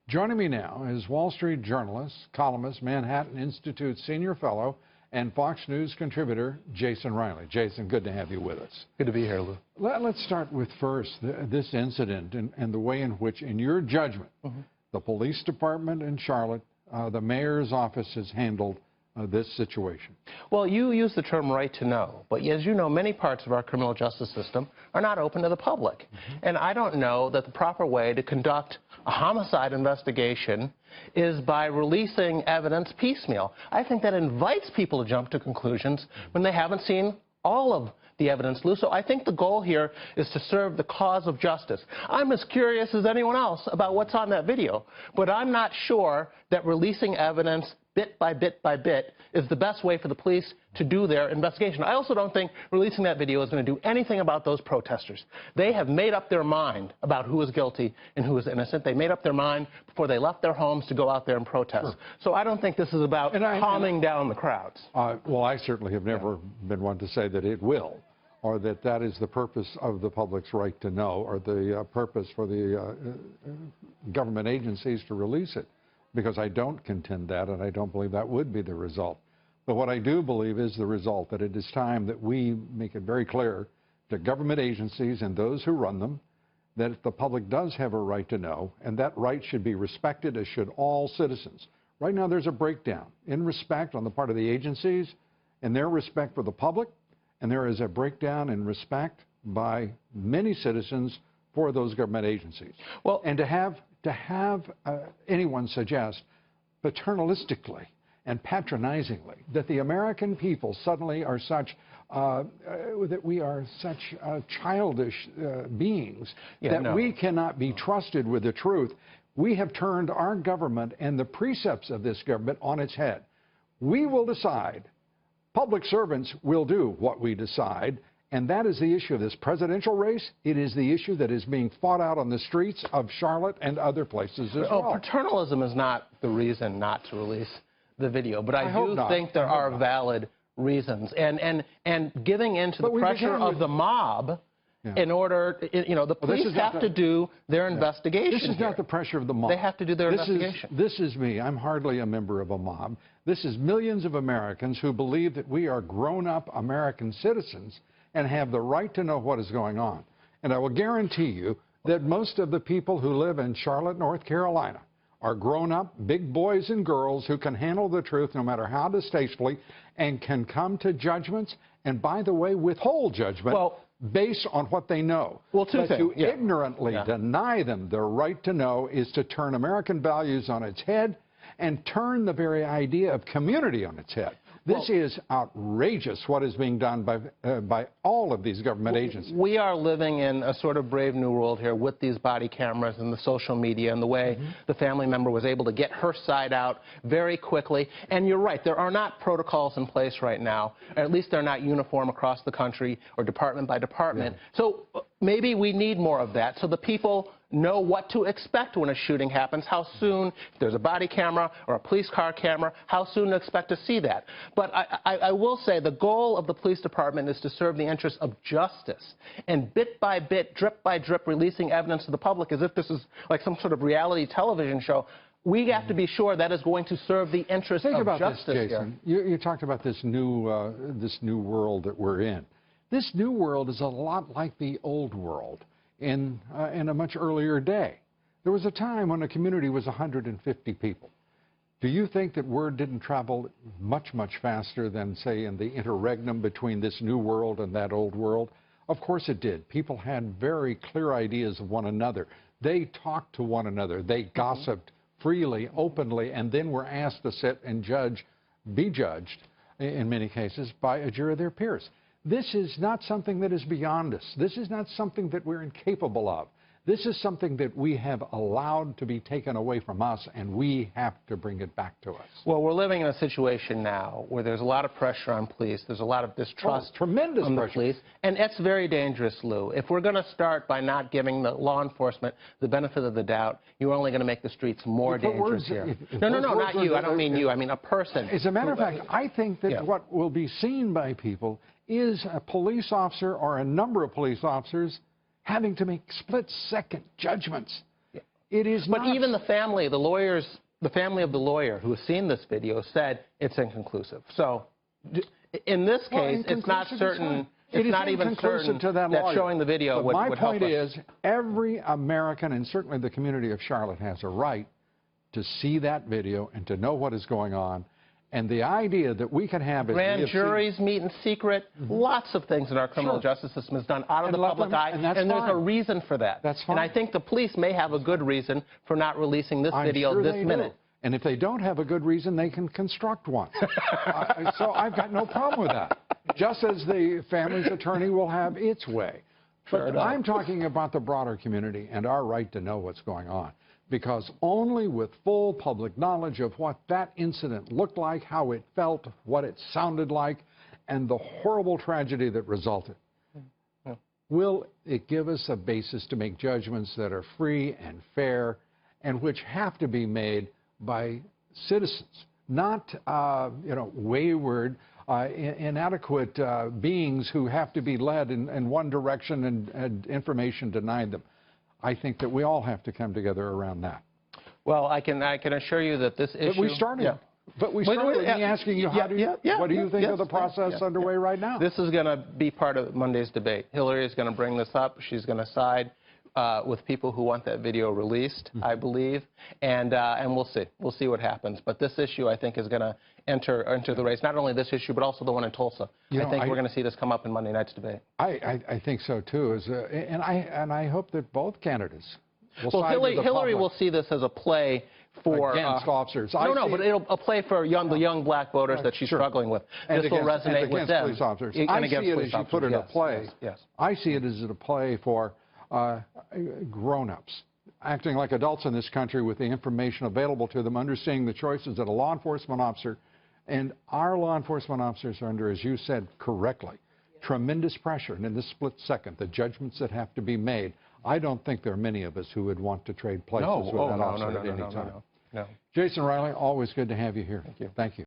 Joining me now is Wall Street journalist, columnist, Manhattan Institute senior fellow, and Fox News contributor, Jason Riley. Jason, good to have you with us. Good to be here, Lou. Let's start with first this incident and the way in which, in your judgment, the police department in Charlotte, the mayor's office has handled this situation. Well, you use the term right to know, but as you know, many parts of our criminal justice system are not open to the public. And I don't know that the proper way to conduct a homicide investigation is by releasing evidence piecemeal. I think that invites people to jump to conclusions when they haven't seen all of the evidence, Lou. So I think the goal here is to serve the cause of justice. I'm as curious as anyone else about what's on that video, but I'm not sure that releasing evidence bit by bit is the best way for the police to do their investigation. I also don't think releasing that video is going to do anything about those protesters. They have made up their mind about who is guilty and who is innocent. They made up their mind before they left their homes to go out there and protest. Sure. So I don't think this is about calming down the crowds. Well, I certainly have never been one to say that it will, or that that is the purpose of the public's right to know, or the purpose for the government agencies to release it, because I don't contend that, and I don't believe that would be the result. But what I do believe is the result, that it is time that we make it very clear to government agencies and those who run them that the public does have a right to know, and that right should be respected, as should all citizens. Right now there's a breakdown in respect on the part of the agencies and their respect for the public, and there is a breakdown in respect by many citizens for those government agencies. Well, and to have anyone suggest paternalistically and patronizingly that the American people suddenly are such that we are such childish beings that we cannot be trusted with the truth. We have turned our government and the precepts of this government on its head. We will decide. Public servants will do what we decide, and that is the issue of this presidential race. It is the issue that is being fought out on the streets of Charlotte and other places as well. Paternalism is not the reason not to release the video, but I do think there are valid reasons. And giving in to the pressure of the mob in order, the police have to do their investigation. This is not the pressure of the mob. They have to do their investigation. This is me. I'm hardly a member of a mob. This is millions of Americans who believe that we are grown-up American citizens and have the right to know what is going on. And I will guarantee you that most of the people who live in Charlotte, North Carolina, are grown-up, big boys and girls who can handle the truth no matter how distastefully and can come to judgments and, by the way, withhold judgment based on what they know. Well, but to ignorantly deny them the right to know is to turn American values on its head and turn the very idea of community on its head. This is outrageous what is being done by all of these government agencies. We are living in a sort of brave new world here with these body cameras and the social media and the way the family member was able to get her side out very quickly. And you're right, there are not protocols in place right now, or at least they're not uniform across the country or department by department. So maybe we need more of that so the people know what to expect when a shooting happens, how soon, if there's a body camera or a police car camera, how soon to expect to see that. But I will say the goal of the police department is to serve the interests of justice. And bit by bit, drip by drip, releasing evidence to the public as if this is like some sort of reality television show, we have to be sure that is going to serve the interests of justice. Think about this, Jason. You talked about this new world that we're in. This new world is a lot like the old world. In a much earlier day. There was a time when a community was 150 people. Do you think that word didn't travel much, much faster than, say, in the interregnum between this new world and that old world? Of course it did. People had very clear ideas of one another. They talked to one another. They gossiped freely, openly, and then were asked to sit and be judged, in many cases, by a jury of their peers. This is not something that is beyond us. This is not something that we're incapable of. This is something that we have allowed to be taken away from us, and we have to bring it back to us. Well, we're living in a situation now where there's a lot of pressure on police. There's a lot of distrust tremendous on the pressure. Police. And it's very dangerous, Lou. If we're going to start by not giving the law enforcement the benefit of the doubt, you're only going to make the streets more dangerous here. No, not you. I don't mean you. I mean a person. As a matter of fact, I think that what will be seen by people is a police officer or a number of police officers having to make split-second judgments It is But not. even the family of the lawyer who has seen this video said it's inconclusive. So in this case, it's not certain. It's not even certain that showing the video would help us. My point is, every American, and certainly the community of Charlotte, has a right to see that video and to know what is going on. And the idea that we can have grand juries meet in secret, lots of things in our criminal justice system is done out of the public eye, and there's a reason for that. That's fine. And I think the police may have a good reason for not releasing this video this minute. And if they don't have a good reason, they can construct one. So I've got no problem with that. Just as the family's attorney will have its way. But I'm talking about the broader community and our right to know what's going on. Because only with full public knowledge of what that incident looked like, how it felt, what it sounded like, and the horrible tragedy that resulted, will it give us a basis to make judgments that are free and fair and which have to be made by citizens, not wayward, inadequate beings who have to be led in one direction and information denied them. I think that we all have to come together around that. Well, I can assure you that this issue. But we started. Yeah. But we started with me asking you, what do you think of the process underway right now? This is going to be part of Monday's debate. Hillary is going to bring this up. She's going to side with people who want that video released, I believe, and we'll see. We'll see what happens. But this issue, I think, is going to enter the race. Not only this issue, but also the one in Tulsa. I think we're going to see this come up in Monday night's debate. I think so too. And I hope that both candidates will side with the Hillary public will see this as a play for against officers. But it'll a play for the young black voters that she's struggling with. And this will resonate with them. Police officers. I see it as you put it in a play. Yes. I see it as a play for grown-ups acting like adults in this country with the information available to them, understanding the choices that a law enforcement officer and our law enforcement officers are under, as you said correctly, tremendous pressure. And in this split second, the judgments that have to be made, I don't think there are many of us who would want to trade places with that officer at any time. No. Jason Riley, always good to have you here. Thank you. Thank you.